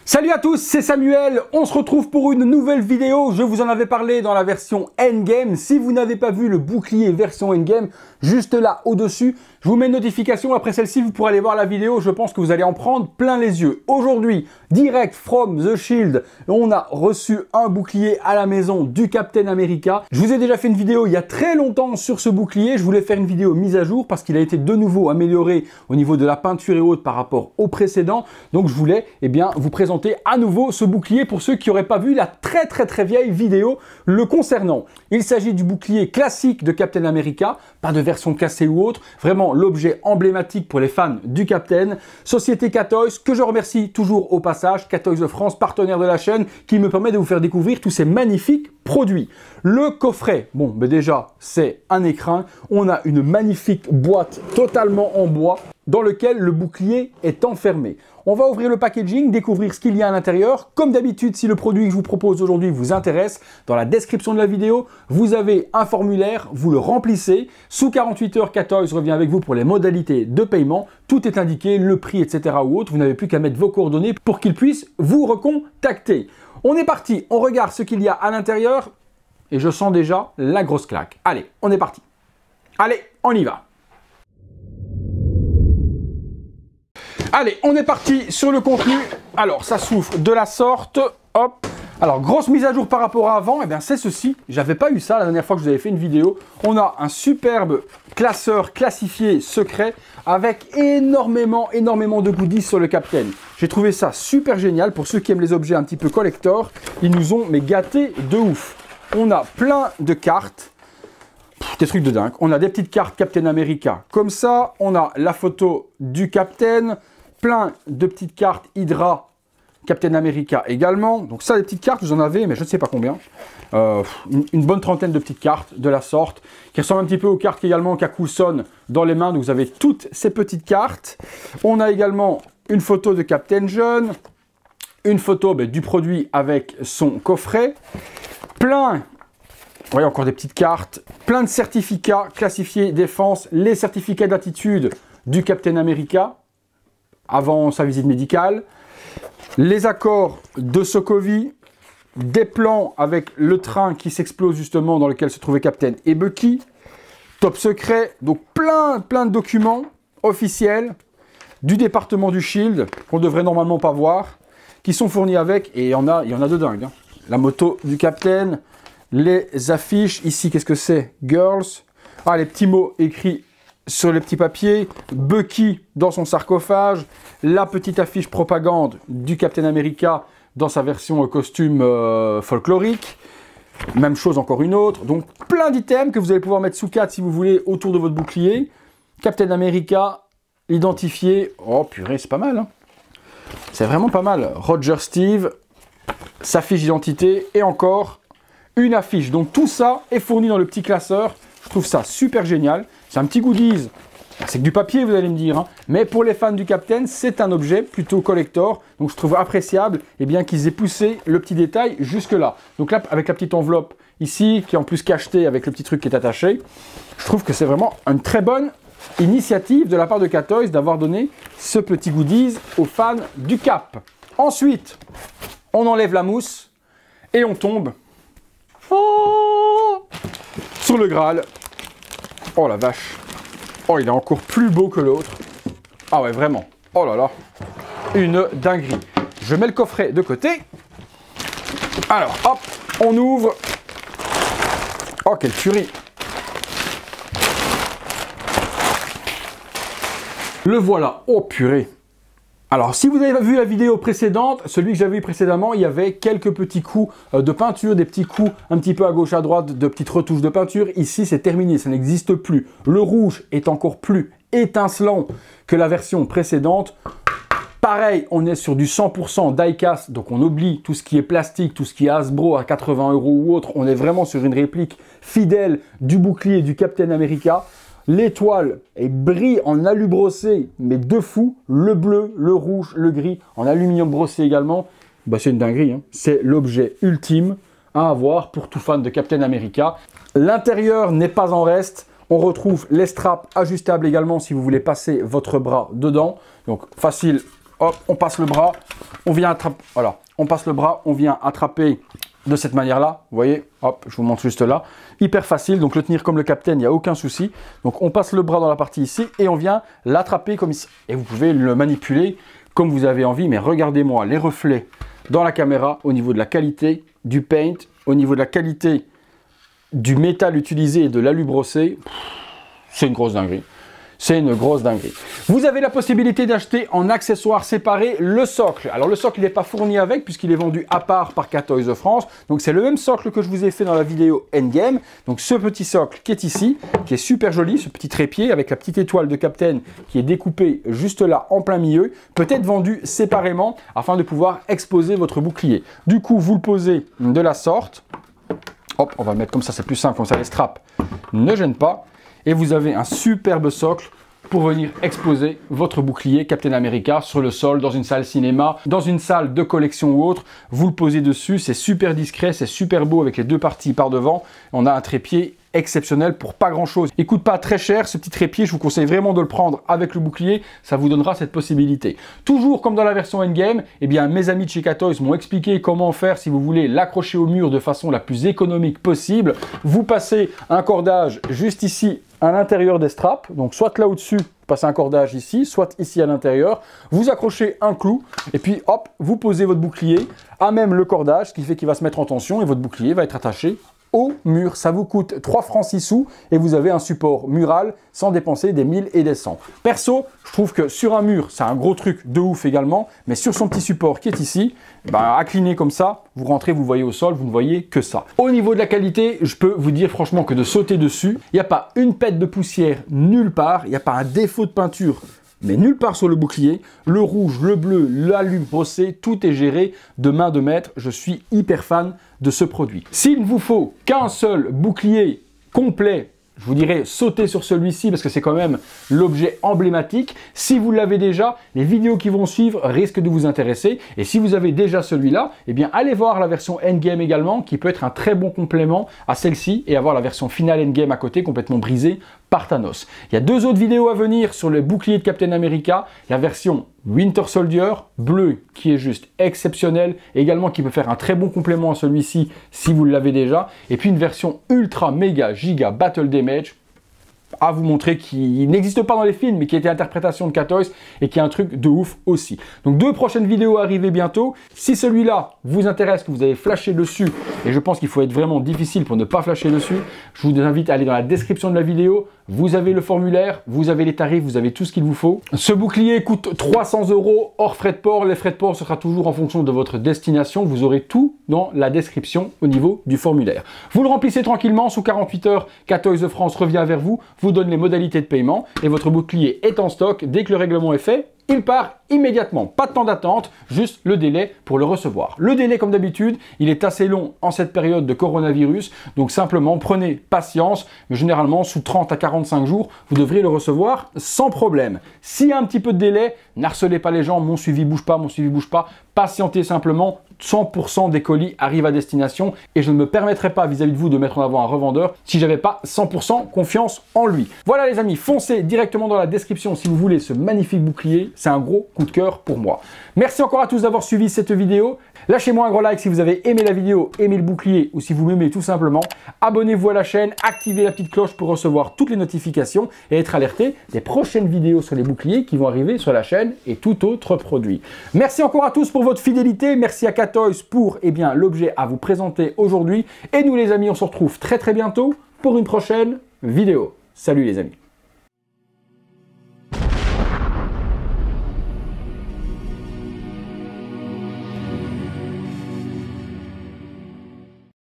Salut à tous, c'est Samuel, on se retrouve pour une nouvelle vidéo. Je vous en avais parlé dans la version Endgame. Si vous n'avez pas vu le bouclier version Endgame, juste là au-dessus, je vous mets une notification. Après celle-ci, vous pourrez aller voir la vidéo. Je pense que vous allez en prendre plein les yeux. Aujourd'hui, direct from The Shield, on a reçu un bouclier à la maison du Captain America. Je vous ai déjà fait une vidéo il y a très longtemps sur ce bouclier. Je voulais faire une vidéo mise à jour parce qu'il a été de nouveau amélioré au niveau de la peinture et autres par rapport au précédent. Donc je voulais vous présenter à nouveau ce bouclier pour ceux qui n'auraient pas vu la très vieille vidéo le concernant. Il s'agit du bouclier classique de Captain America, pas de version cassée ou autre, vraiment l'objet emblématique pour les fans du Captain. Société K-Toys, que je remercie toujours au passage, K-Toys de France, partenaire de la chaîne, qui me permet de vous faire découvrir tous ces magnifiques produits. Le coffret, bon, ben déjà, c'est un écrin. On a une magnifique boîte totalement en bois dans lequel le bouclier est enfermé. On va ouvrir le packaging, découvrir ce qu'il y a à l'intérieur. Comme d'habitude, si le produit que je vous propose aujourd'hui vous intéresse, dans la description de la vidéo, vous avez un formulaire, vous le remplissez. Sous 48 heures, K-Toys revient avec vous pour les modalités de paiement. Tout est indiqué, le prix, etc. ou autre. Vous n'avez plus qu'à mettre vos coordonnées pour qu'ils puissent vous recontacter. On est parti, on regarde ce qu'il y a à l'intérieur et je sens déjà la grosse claque. Allez, on est parti. Allez, on y va. Allez, on est parti sur le contenu. Alors, ça s'ouvre de la sorte. Hop. Alors, grosse mise à jour par rapport à avant. Eh bien, c'est ceci. J'avais pas eu ça la dernière fois que je vous avais fait une vidéo. On a un superbe classeur classifié secret avec énormément de goodies sur le Captain. J'ai trouvé ça super génial pour ceux qui aiment les objets un petit peu collector. Ils nous ont gâtés de ouf. On a plein de cartes. Des trucs de dingue. On a des petites cartes Captain America comme ça. On a la photo du Captain. Plein de petites cartes Hydra Captain America également. Donc ça, les petites cartes, vous en avez, mais je ne sais pas combien. Une bonne trentaine de petites cartes de la sorte, qui ressemblent un petit peu aux cartes également qu'a Coulson dans les mains. Donc vous avez toutes ces petites cartes. On a également une photo de Captain John, une photo du produit avec son coffret. Plein, vous voyez encore des petites cartes, plein de certificats classifiés défense, les certificats d'attitude du Captain America avant sa visite médicale, les accords de Sokovie, des plans avec le train qui s'explose justement dans lequel se trouvaient Captain et Bucky, top secret, donc plein de documents officiels du département du Shield qu'on devrait normalement pas voir, qui sont fournis avec, et il y en a de dingue. Hein. La moto du Captain, les affiches, ici qu'est-ce que c'est? Girls, les petits mots écrits sur les petits papiers, Bucky dans son sarcophage, la petite affiche propagande du Captain America dans sa version costume folklorique, même chose encore une autre, donc plein d'items que vous allez pouvoir mettre sous 4 si vous voulez autour de votre bouclier. Captain America, identifié, oh purée c'est pas mal, hein. C'est vraiment pas mal. Roger Steve, sa fiche d'identité et encore une affiche, donc tout ça est fourni dans le petit classeur. Je trouve ça super génial. C'est un petit goodies. C'est que du papier, vous allez me dire. Hein. Mais pour les fans du Captain, c'est un objet plutôt collector. Donc je trouve appréciable qu'ils aient poussé le petit détail jusque là. Donc là, avec la petite enveloppe ici, qui est en plus cachetée avec le petit truc qui est attaché, je trouve que c'est vraiment une très bonne initiative de la part de K-Toys d'avoir donné ce petit goodies aux fans du Cap. Ensuite, on enlève la mousse et on tombe sur le Graal. Oh la vache. Oh, il est encore plus beau que l'autre. Ah ouais, vraiment. Oh là là. Une dinguerie. Je mets le coffret de côté. Alors, hop, on ouvre. Oh, quelle furie. Le voilà. Oh purée. Alors, si vous avez vu la vidéo précédente, celui que j'avais eu précédemment, il y avait quelques petits coups de peinture, des petits coups un petit peu à gauche, à droite, de petites retouches de peinture. Ici, c'est terminé, ça n'existe plus. Le rouge est encore plus étincelant que la version précédente. Pareil, on est sur du 100% die-cast, donc on oublie tout ce qui est plastique, tout ce qui est Hasbro à 80 € ou autre. On est vraiment sur une réplique fidèle du bouclier du Captain America. L'étoile brille en alu brossé, mais de fou. Le bleu, le rouge, le gris, en aluminium brossé également. C'est une dinguerie, hein. C'est l'objet ultime à avoir pour tout fan de Captain America. L'intérieur n'est pas en reste. On retrouve les straps ajustables également si vous voulez passer votre bras dedans. Donc facile hop, on passe le bras, on vient attraper, voilà, on passe le bras, on vient attraper de cette manière-là, vous voyez, hop, je vous montre juste là, hyper facile, donc le tenir comme le capitaine, il n'y a aucun souci. Donc on passe le bras dans la partie ici et on vient l'attraper comme ici. Et vous pouvez le manipuler comme vous avez envie, mais regardez-moi les reflets dans la caméra au niveau de la qualité du paint, au niveau de la qualité du métal utilisé et de l'alu brossé, c'est une grosse dinguerie. C'est une grosse dinguerie. Vous avez la possibilité d'acheter en accessoires séparés le socle. Alors le socle, il n'est pas fourni avec puisqu'il est vendu à part par Cat Toys France. Donc c'est le même socle que je vous ai fait dans la vidéo Endgame. Donc ce petit socle qui est ici, qui est super joli, ce petit trépied avec la petite étoile de Captain qui est découpée juste là en plein milieu, peut être vendu séparément afin de pouvoir exposer votre bouclier. Du coup, vous le posez de la sorte. Hop, on va le mettre comme ça, c'est plus simple, comme ça les straps ne gênent pas. Et vous avez un superbe socle pour venir exposer votre bouclier Captain America sur le sol, dans une salle cinéma, dans une salle de collection ou autre. Vous le posez dessus, c'est super discret, c'est super beau avec les deux parties par devant. On a un trépied exceptionnel pour pas grand chose. Il coûte pas très cher ce petit trépied, je vous conseille vraiment de le prendre avec le bouclier, ça vous donnera cette possibilité. Toujours comme dans la version Endgame, eh bien mes amis de chez Cat Toys m'ont expliqué comment faire si vous voulez l'accrocher au mur de façon la plus économique possible. Vous passez un cordage juste ici à l'intérieur des straps, donc soit là au-dessus, passez un cordage ici, soit ici à l'intérieur, vous accrochez un clou et puis hop, vous posez votre bouclier à même le cordage, ce qui fait qu'il va se mettre en tension et votre bouclier va être attaché au mur. Ça vous coûte 3 francs 6 sous et vous avez un support mural sans dépenser des 1000 et des 100. Perso, je trouve que sur un mur, c'est un gros truc de ouf également, mais sur son petit support qui est ici, incliné comme ça, vous rentrez, vous voyez au sol, vous ne voyez que ça. Au niveau de la qualité, je peux vous dire franchement que de sauter dessus, il n'y a pas une pette de poussière nulle part, il n'y a pas un défaut de peinture, mais nulle part sur le bouclier. Le rouge, le bleu, l'alu brossé, tout est géré de main de maître. Je suis hyper fan de ce produit. S'il ne vous faut qu'un seul bouclier complet, je vous dirais sautez sur celui-ci parce que c'est quand même l'objet emblématique. Si vous l'avez déjà, les vidéos qui vont suivre risquent de vous intéresser. Et si vous avez déjà celui-là, eh bien allez voir la version Endgame également qui peut être un très bon complément à celle-ci et avoir la version finale Endgame à côté complètement brisée par Thanos. Il y a 2 autres vidéos à venir sur le bouclier de Captain America, la version Winter Soldier bleu qui est juste exceptionnel et également qui peut faire un très bon complément à celui-ci si vous l'avez déjà, et puis une version ultra méga giga battle damage à vous montrer qui n'existe pas dans les films mais qui était interprétation de Cat Toys et qui est un truc de ouf aussi. Donc 2 prochaines vidéos arrivent bientôt. Si celui-là vous intéresse, que vous avez flashé dessus, et je pense qu'il faut être vraiment difficile pour ne pas flasher dessus, je vous invite à aller dans la description de la vidéo. Vous avez le formulaire, vous avez les tarifs, vous avez tout ce qu'il vous faut. Ce bouclier coûte 300 € hors frais de port. Les frais de port sera toujours en fonction de votre destination. Vous aurez tout dans la description au niveau du formulaire. Vous le remplissez tranquillement, sous 48 heures, Cat Toys de France revient vers vous, vous donne les modalités de paiement et votre bouclier est en stock. Dès que le règlement est fait, il part immédiatement. Pas de temps d'attente, juste le délai pour le recevoir. Le délai, comme d'habitude, il est assez long en cette période de coronavirus, donc simplement prenez patience, mais généralement sous 30 à 45 jours, vous devriez le recevoir sans problème. S'il y a un petit peu de délai, n'harcelez pas les gens, mon suivi bouge pas, patientez simplement, 100% des colis arrivent à destination et je ne me permettrai pas vis-à-vis de vous de mettre en avant un revendeur si j'avais pas 100% confiance en lui. Voilà les amis, foncez directement dans la description si vous voulez ce magnifique bouclier, c'est un gros coup de cœur pour moi. Merci encore à tous d'avoir suivi cette vidéo. Lâchez-moi un gros like si vous avez aimé la vidéo, aimé le bouclier ou si vous m'aimez tout simplement. Abonnez-vous à la chaîne, activez la petite cloche pour recevoir toutes les notifications et être alerté des prochaines vidéos sur les boucliers qui vont arriver sur la chaîne et tout autre produit. Merci encore à tous pour votre fidélité, merci à Cat Toys pour l'objet à vous présenter aujourd'hui. Et nous les amis, on se retrouve très bientôt pour une prochaine vidéo. Salut les amis.